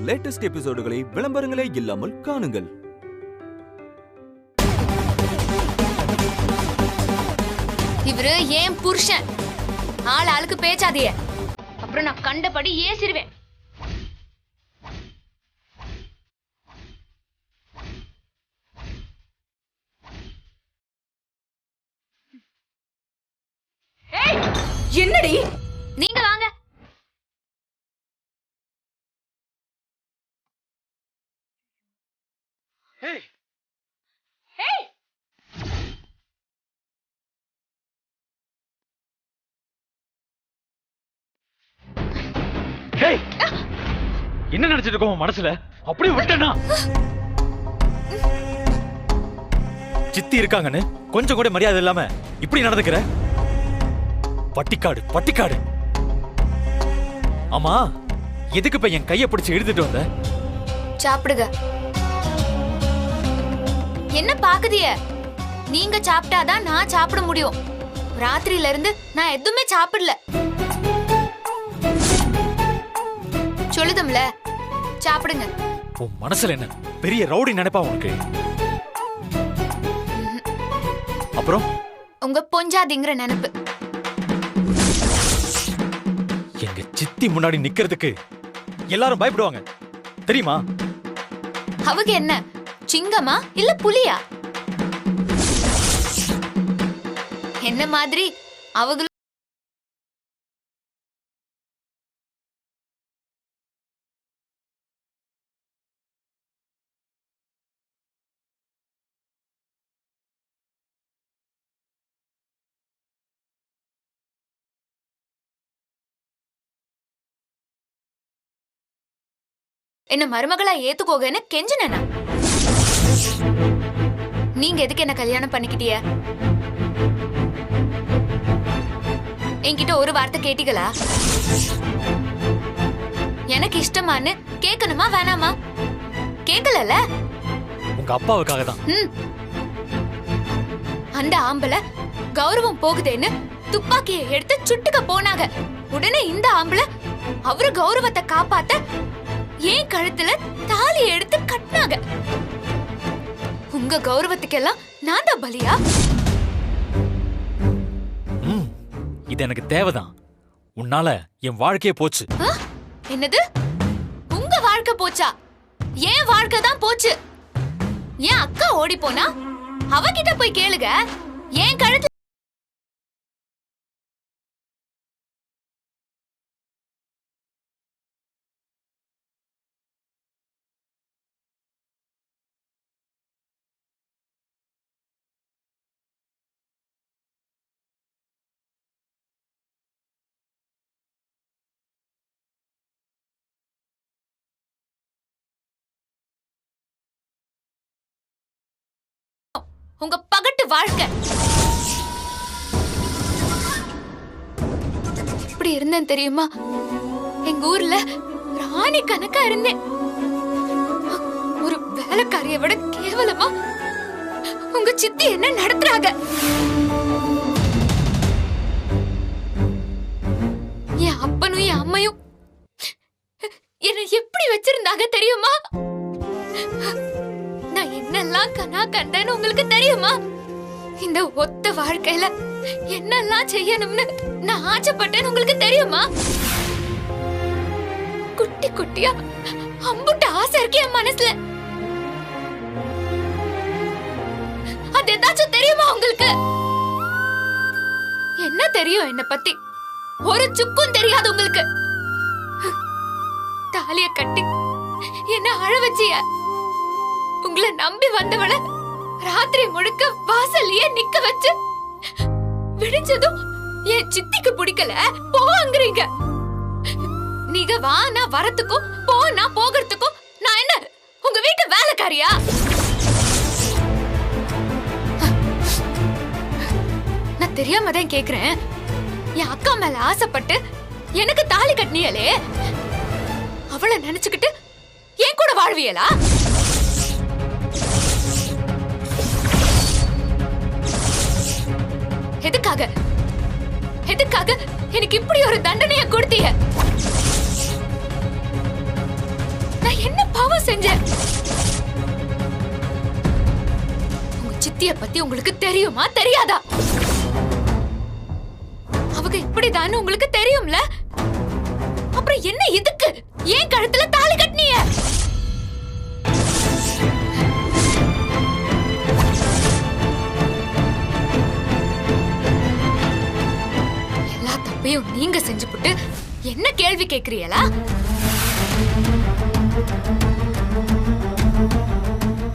Latest எபிசோடுகளை விளம்பரங்களே இல்லாமல் காணுங்கள். இவரு ஏன் புருஷன், ஆள் ஆளுக்கு பேச்சாதீங்க, அப்புறம் நான் கண்டபடி ஏசிடுவேன். என்னடி நீங்க வாங்க. என்ன நினைச்சிட்டு இருக்கோம் மனசுல? அப்படியே விட்டனா சித்தி இருக்காங்கன்னு கொஞ்சம் கூட மரியாதை இல்லாம இப்படி நடந்துக்கிற. பட்டிக்காடு பட்டிக்காடு. ஆமா, எதுக்கு இப்ப என் கைய பிடிச்சு எடுத்துட்டு வந்த? சாப்பிடுங்க. என்ன பாக்குதிய? நீங்க சாப்பிட்டாதான் நான் சாப்பிட முடியும். ராத்திரியில இருந்து நான் எதுவுமே சாப்பிடல. சொல்லுதும்ல, சாப்பிடுங்க. உன் மனசுல என்ன பெரிய ரவுடி நினைப்பா உனக்கு? அப்புறம் உங்க பொஞ்சாதிங்கிற நினைப்பு. எங்க சித்தி முன்னாடி நிக்கிறதுக்கு எல்லாரும் பயப்படுவாங்க தெரியுமா? அவங்க என்ன சிங்கமா இல்ல புலியா? என்ன மாதிரி அவங்க என்ன மருமகளா ஏத்துக்கோகன்னு கெஞ்சினா? நீங்க எதுக்கு என்ன கல்யாணம் பண்ணிக்கிட்டிய? என்கிட்ட ஒரு வார்த்தை கேட்டீங்களா? எனக்கு இஷ்டமான்னு கேட்கணுமா வேணாமா? கேட்கல. உங்க அப்பாவுக்காக தான். அந்த ஆம்பளை கௌரவம் போகுதேன்னு துப்பாக்கியை எடுத்து சுட்டுக்க போனாங்க. உடனே இந்த ஆம்பளை அவரு கௌரவத்தை காப்பாத்த ஏன் கழுத்துல தாலி எடுத்து கட்டினாங்க. உங்க கௌரவத்துக்கெல்லாம் நான் தான் பலியா? இது எனக்கு தேவைதான். உன்னால என் வாழ்க்கையே போச்சு. என்னது? உங்க வாழ்க்கை போச்சா? ஏன் வாழ்க்கை தான் போச்சு. என் அக்கா ஓடி போனா அவகிட்ட போய் கேளுங்க. ஏன் கழுத்து உங்க பகட்டு வாழ்க்கை. இப்படி இருந்தேன் தெரியுமா? எங்க ஊர்ல ராணி கணக்கா இருந்தேன். ஒரு வேலைக்காரிய விட கேவலமா உங்க சித்தி என்ன நடத்துறாங்க. என் அப்பனும் என் அம்மையும் என்ன எப்படி வச்சிருந்தாங்க தெரியுமா? நான் என்னெல்லாம் கனா கண்டேன்னு உங்களுக்கு தெரியுமா? இந்த ஒத்த வாழ்க்கையில என்னெல்லாம் செய்யணும்னு நான் ஆசைப்பட்டேன்னு உங்களுக்கு தெரியுமா? குட்டி குட்டியா அம்புட்ட ஆசை இருக்கு என் மனசுல. அது ஏதாச்சும் தெரியுமா உங்களுக்கு? என்ன தெரியும் என்ன பத்தி? ஒரு சுக்கும் தெரியாது உங்களுக்கு. தாலிய கட்டி என்ன அழ வச்சிய. உங்களை நம்பி வந்தவள ராத்திரி முழுக்க வாசல்லையே நிக்க வச்சு விடிஞ்சதும் என் சித்திக்கு பிடிக்கல போங்கிறீங்க. நீங்க வா நான் வரத்துக்கும் போ நான் போகிறதுக்கும் நான் என்ன உங்க வீட்டு வேலைக்காரியா? நான் தெரியாம தான் கேக்குறேன். என் அக்கா மேல ஆசைப்பட்டு எனக்கு தாலி கட்டினியலே, அவளை நினைச்சுக்கிட்டு என் கூட வாழ்வியலா? எதுக்காக எதுக்காக எனக்கு இப்படி ஒரு தண்டனையை கொடுத்தீங்க? நான் பாவம் செஞ்சேன். உங்க சித்திய பத்தி உங்களுக்கு தெரியுமா தெரியாதா? அவங்க இப்படிதான் உங்களுக்கு தெரியும்ல? அப்புறம் என்ன இதுக்கு ஏன் கழுத்துல தாலி கட்டினீங்க? எல்லா தப்பையும் நீங்க செஞ்சுப்புட்டு என்ன கேள்வி கேக்குறீங்களா?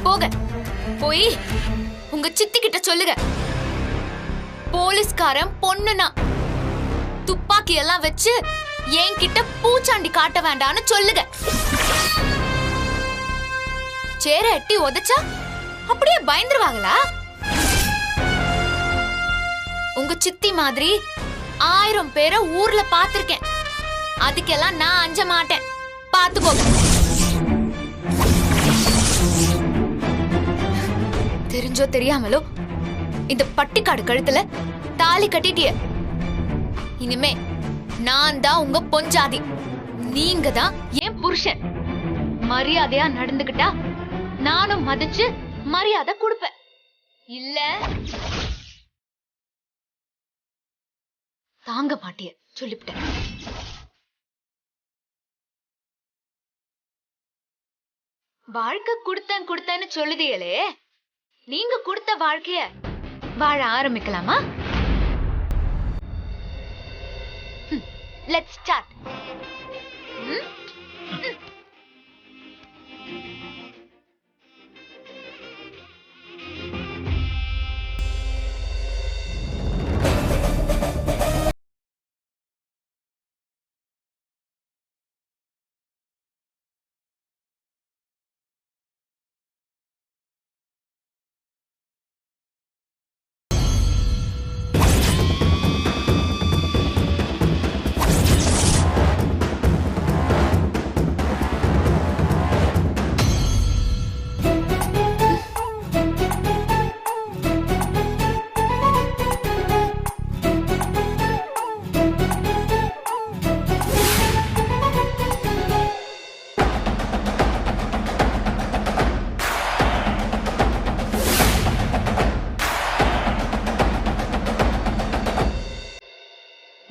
போக போய் உங்க சித்தி கிட்ட சொல்லுங்க. போலீஸ்காரன் பொண்ணுனா துப்பாக்கி எல்லாம் வச்சு என்கிட்ட பூச்சாண்டி காட்ட வேண்டாம்னு சொல்லுங்க. சேர எட்டி உதைச்சா அப்படியே பயந்துருவாங்களா? உங்க சித்தி மாதிரி 1000 பேரை ஊர்ல பாத்திருக்கேன். அதுக்கெல்லாம் நான் அஞ்ச மாட்டேன். பாத்துக்கோங்க. தெரிஞ்சோ தெரியாமலோ இந்த பட்டிக்காடு கழுத்துல தாலி கட்டிட்டிய. இனிமே நான் தான் உங்க பொஞ்சாதி, நீங்க தான் என் புருஷன். மரியாதையா நடந்துகிட்டா நானும் மதிச்சு மரியாதை கொடுப்பேன். இல்ல தாங்க மாட்டிய சொல்லிவிட்டேன். வாழ்க்கை கொடுத்தேன்னு சொல்லுதீங்களே, நீங்க கொடுத்த வாழ்க்கைய வாழ ஆரம்பிக்கலாமா? Let's start.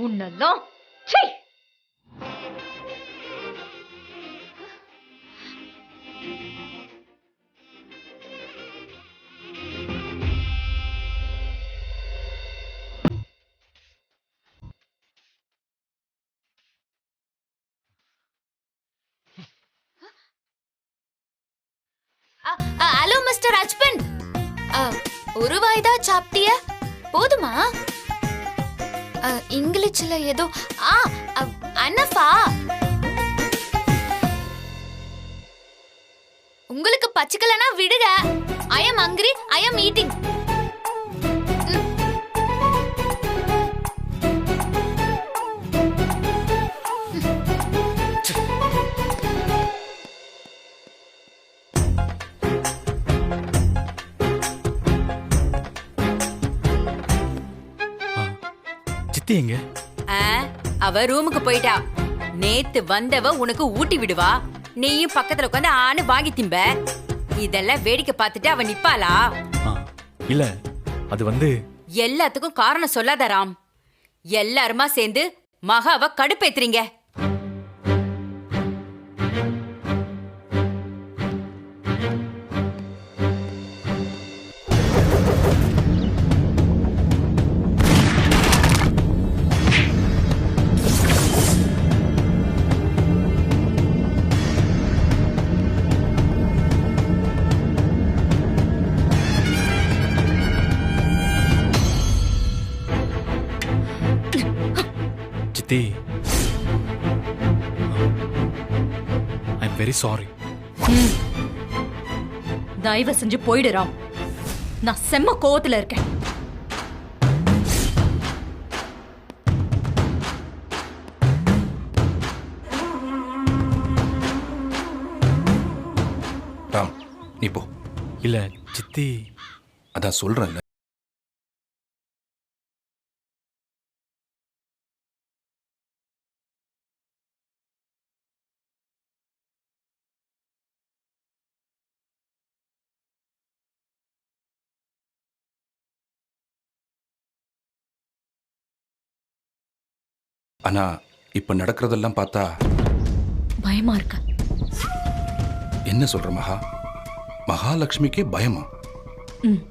உன்னெல்லாம் சீ! ஹலோ மிஸ்டர் ஹஸ்பண்ட், ஒரு வாய்தா சாப்பிட்டிய போதுமா? இங்கிலீஷ்ல ஏதோ அனஃபா. உங்களுக்கு பச்சிக்கலனா விடுங்க. ஐ அம் ஹங்கிரி, ஐ அம் ஈட்டிங். சித்தி எங்க? அவ ரூமுக்கு போயிட்டா. நேத்து வந்தவ உனக்கு ஊட்டி விடுவா, நீயும் பக்கத்துல உட்காந்து ஆணு வாங்கி திம்ப. இதெல்லாம் வேடிக்கை பார்த்துட்டு அவ நிப்பாளா? இல்ல, அது வந்து எல்லாத்துக்கும் காரணம் சொல்லாத ராம். எல்லாருமா சேர்ந்து மகாவ கடுப்பேத்துறீங்க. சித்தி, ஐ எம் வெரி சாரி. தயவு செஞ்சு போயிடு ராம். நான் செம்ம கோவத்துல இருக்கேன். ராம், நீ போ. இல்ல சித்தி, அதான் சொல்றேன்ல. ஆனா இப்ப நடக்கிறதெல்லாம் பார்த்தா பயமா இருக்கு. என்ன சொல்ற மகா? மகாலட்சுமிக்கே பயமா? ம்.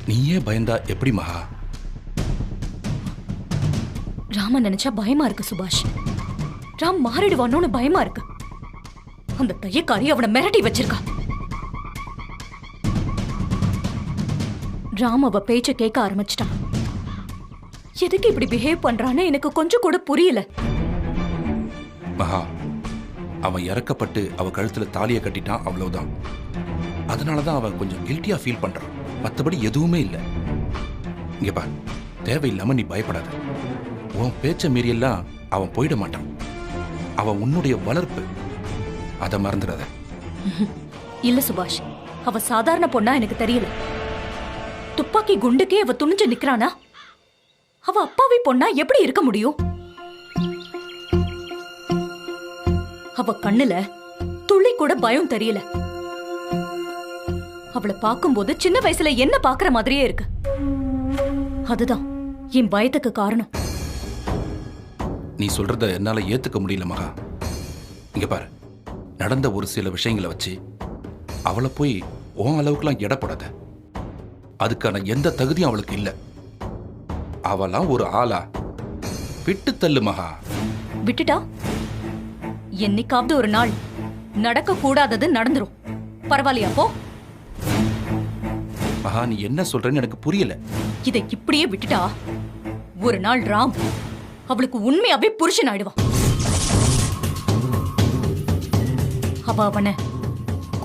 நீயே பயந்தா எப்படி மகா? ராம நினைச்சா பயமா இருக்கு சுபாஷ். ராம் மாறிடுவானோன்னு பயமா இருக்கு. அந்த தையக்காரி அவனை மிரட்டி வச்சிருக்கா. ராம் அவ பேச்ச கேட்க ஆரம்பிச்சிட்டான். எதுக்கு இப்படி பிஹேவ் பண்றான்னு எனக்கு கொஞ்சம் கூட புரியல. மகா, அவன் இறக்கப்பட்டு அவ கழுத்துல தாலியை கட்டிட்டான், அவ்வளவுதான். அதனாலதான் அவன் கொஞ்சம் கில்ட்டியா ஃபீல் பண்றான். மத்தபடி எதுவுமே இல்லை. இங்க பார், தேவையில்லாம நீ பயப்படாத. உன் பேச்ச மீறியெல்லாம் அவன் போயிட மாட்டான். அவன் உன்னுடைய வளர்ப்பு, அதை மறந்துடாத. இல்ல சுபாஷ், அவ சாதாரண பொண்ணா எனக்கு தெரியல. துப்பாக்கி குண்டுக்கே அவ துணிஞ்சு நிக்கிறானா? அவ அப்பாவி பொண்ணா எப்படி இருக்க முடியும்? அவ கண்ணுல துளி கூட பயம் தெரியல. அவளை பார்க்கும்போது சின்ன வயசுல என்ன பாக்குற மாதிரியே இருக்கு. அதுதான் என் பயத்துக்கு காரணம். நீ சொல்றத என்னால ஏத்துக்க முடியல மகா. இங்க பாரு, நடந்த ஒரு சில விஷயங்களை வச்சு அவளை போய் உன் அளவுக்குலாம் எடை போடாத. அதுக்கான எந்த தகுதியும் அவளுக்கு இல்லை. அவளாம் ஒரு ஆளா? விட்டு தள்ளு மகா. விட்டுட்டா என்னைக்காவது ஒரு நாள் நடக்க கூடாதது நடந்துரும். பரவாயில்லையா போ. மகா, நீ என்ன சொல்றன்னு எனக்கு புரியல. இதை இப்படியே விட்டுட்டா ஒரு நாள் ராம் அவளுக்கு உண்மையாவே புருஷன் ஆயிடுவான். அவ அவனை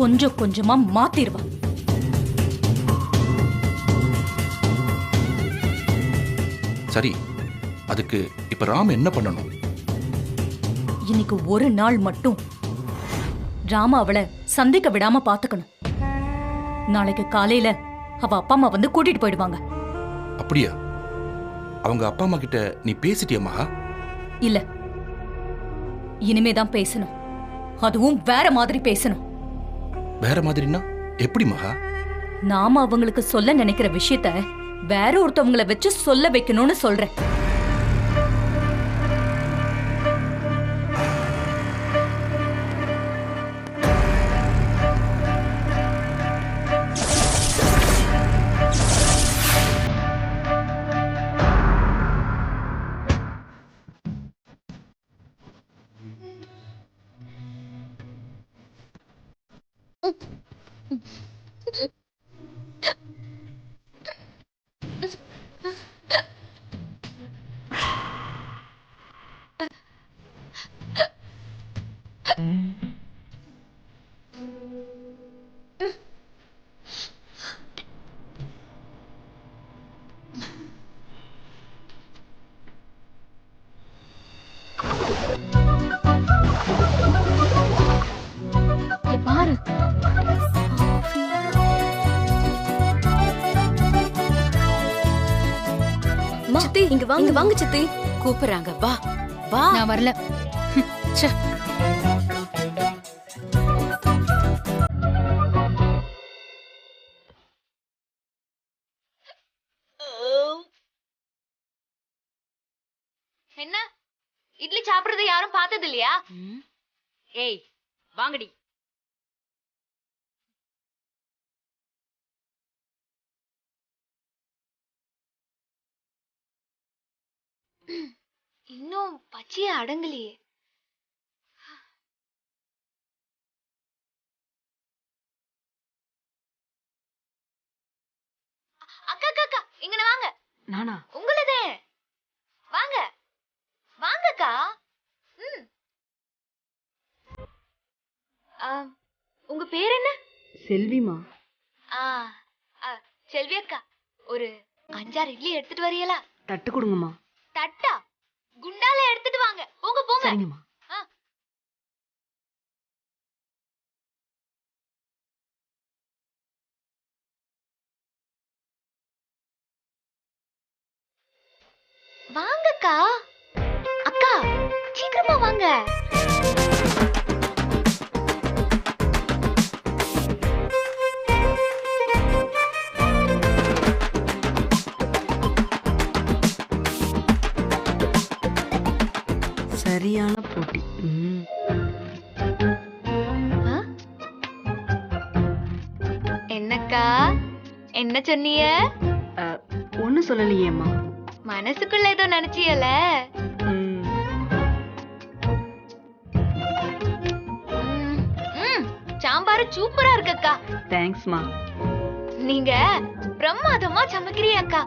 கொஞ்சம் கொஞ்சமா மாத்திடுவான். சரி, அதுக்கு இப்ப ராம் என்ன பண்ணணும்? இன்னைக்கு ஒரு நாள் மட்டும் ராம அவளை சந்திக்க விடாம பாத்துக்கணும். நாளைக்கு காலையில அவ அப்பா அம்மா வந்து கூட்டிட்டு போயிடுவாங்க. அப்படியா? அவங்க அப்பா அம்மா கிட்ட நீ பேசிட்டியா மகா? இல்ல, இனிமேதான் பேசணும். அதுவும் வேற மாதிரி பேசணும். வேற மாதிரின்னா எப்படி மகா? நாம அவங்களுக்கு சொல்ல நினைக்கிற விஷயத்த வேற ஒருத்தவங்கள வச்சு சொல்ல வைக்கணும்னு சொல்றேன். பாரு, சித்தி இங்க வாங்க சித்தி. கூப்பிடுறாங்க, வா வா. நான் வரல. ச்சே. என்ன இட்லி சாப்பிடுறத யாரும் பார்த்தது இல்லையா? ஏய் வாங்கடி. இன்னும் பச்சையா அடங்கலையே. அக்கா அக்கா அக்கா, இங்க வாங்க. நானா? உங்களதே. வாங்க வாங்கக்கா. உங்க பேர் என்ன? செல்விமா. செல்வி அக்கா, ஒரு 5-6 இட்லி எடுத்துட்டு வரீங்களா? தட்டு கொடுங்கம்மா. தட்டா? குண்டால எடுத்துட்டு வாங்க. போங்க போங்க. சரிங்கம்மா. வாங்கக்கா. அக்கா சீக்கிரமா வாங்க. போட்டி. ம். என்னக்கா என்ன சொன்னீய? ஒண்ணும் சொல்லலையேம்மா. மனசுக்குள்ள ஏதோ நினைச்சியல? ம். சாம்பார் சூப்பரா இருக்கக்கா. தேங்க்ஸ்மா. நீங்க பிரமாதமா சமைக்கிறீங்கக்கா.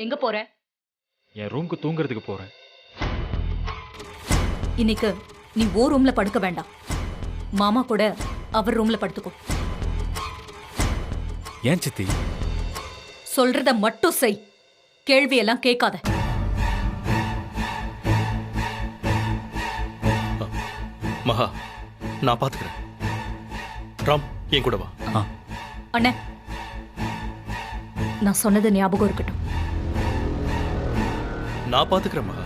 எங்க போற? என் ரூமுக்கு தூங்குறதுக்கு போறேன். இன்னைக்கு நீ ஓ ரூம்ல படுக்க வேண்டாம். மாமா கூட அவர் ரூம்ல படுத்துக்கோ. ஏன் சித்தி? சொல்றத மட்டும் செய். கேள்வி எல்லாம் கேட்காத. மகா, நான் பாத்துக்கிறேன். ராம், என் கூட வா. அண்ணே, நான் சொன்னது ஞாபகம் இருக்கட்டும். நான் பாத்துக்கிறேன் மகா,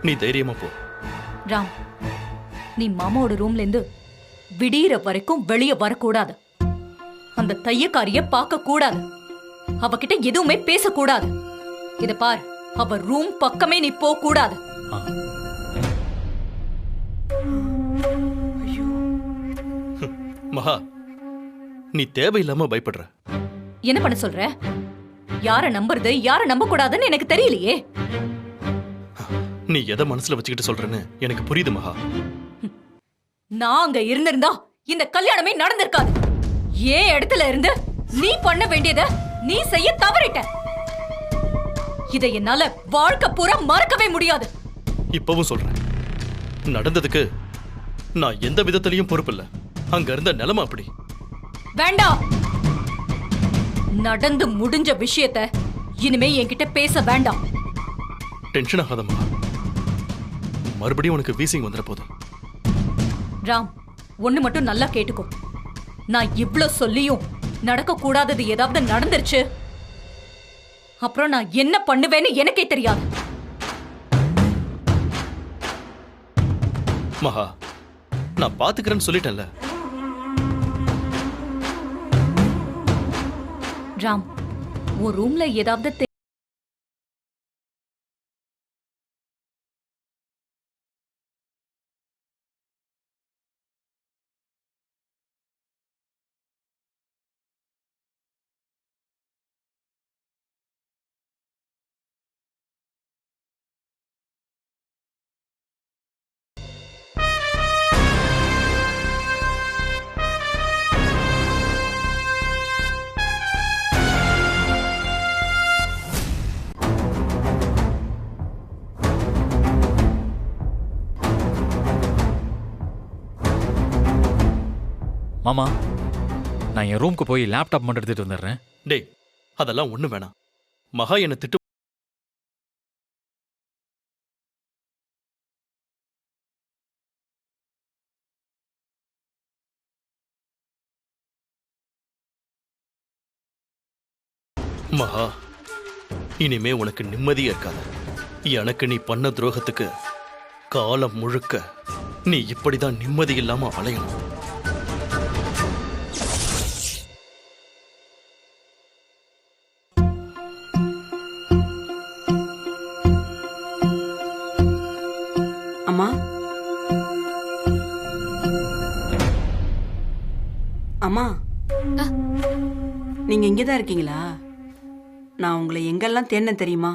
நீ தைரியமா போ. ராம், நீ மாமாவோட ரூம்ல இருந்து விடியற வரைக்கும் வெளியே வரக்கூடாது. அந்த தையக்காரிய பார்க்க கூடாது. அவகிட்ட எதுவுமே பேசக்கூடாது. இத பார், அவ ரூம் பக்கமே நீ போக கூடாது. மகா, நீ தேவையில்லாம பயப்படுற. என்ன பண்ண சொல்ற? யார நம்புறது யார நம்ப கூடாதுன்னு எனக்கு தெரியலையே. நீ எதை மனசுல வச்சுக்கிட்டு சொல்றேன்னு எனக்கு புரியுது மகா. நான் அங்க இருந்திருந்தா இந்த கல்யாணமே நடந்திருக்காது. ஏன் இடத்துல இருந்து நீ பண்ண வேண்டியத நீ செய்ய தவறிட்ட. இதை என்னால வாழ்க்கை பூரா மறக்கவே முடியாது. இப்பவும் சொல்றேன், நடந்ததுக்கு நான் எந்த விதத்திலையும் பொறுப்பில்ல. அங்க இருந்த நிலைமை அப்படி. வேண்டாம். நடந்து முடிஞ்ச விஷயத்த இனிமே என்கிட்ட பேச வேண்டாம். டென்ஷன் ஆகாத மகா, மறுபடியும் உனக்கு வீசிங் வந்துட போதும். ராம், ஒண்ணு மட்டும் நல்லா கேட்டுக்கோ. நான் இவ்ளோ சொல்லியும் நடக்க கூடாதது ஏதாவது நடந்துருச்சு, அப்புறம் நான் என்ன பண்ணுவேன்னு எனக்கே தெரியாது. மகா, நான் பாத்துக்கிறேன்னு சொல்லிட்டேன்ல. ராம், உன் ரூம்ல ஏதாவது மாமா, நான் என் ரூமுக்கு போய் லேப்டாப் மட்டும் எடுத்துட்டு வந்துடுறேன். டேய், அதெல்லாம் ஒண்ணு வேணாம். மகா என்ன திட்டு. மகா, இனிமே உனக்கு நிம்மதியே இருக்காது. எனக்கு நீ பண்ண துரோகத்துக்கு காலம் முழுக்க நீ இப்படிதான் நிம்மதி இல்லாம அலையணும். அம்மா, அம்மா, நீங்க இங்கதான் இருக்கீங்களா? நான் உங்களை எங்கெல்லாம் தேடினேன் தெரியுமா?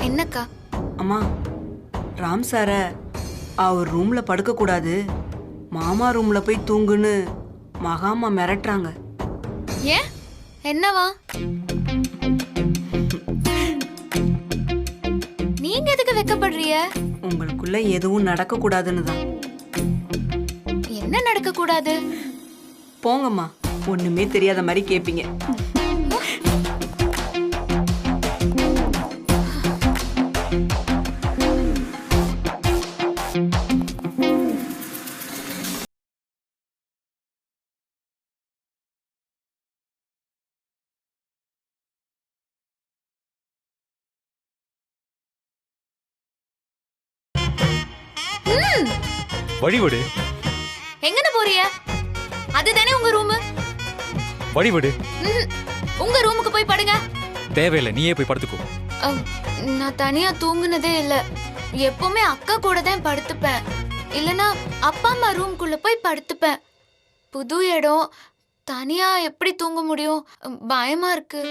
என்னக்கா? அம்மா, ராம் சார அவர் ரூம்ல படுக்க கூடாது, மாமா ரூம்ல போய் தூங்குன்னு மகாமா மிரட்டுறாங்க. ஏன் என்னவா? நீங்க எதுக்கு வெக்கப்படுறீங்க? உங்களுக்குள்ள எதுவும் நடக்க கூடாதுன்னு தான். என்ன நடக்க கூடாது? போங்கம்மா, ஒண்ணுமே தெரியாத மாதிரி கேப்பீங்க. வழிவிடு, எங்கன போறிய? அதுதானே உங்க ரூம். வழிவிடு. உங்க ரூமுக்கு போய் படுங்க. தேவையில்லை, நீயே போய் படுத்துக்கோ. நான் தனியா தூங்குனதே இல்ல. எப்பவுமே அக்கா கூட தான் படுத்துப்பேன். இல்லனா அப்பா அம்மா ரூம்குள்ள போய் படுத்துப்பேன். புது இடம், தனியா எப்படி தூங்க முடியும்? பயமா இருக்கு.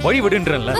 வழிவிடுன்றேன்ல.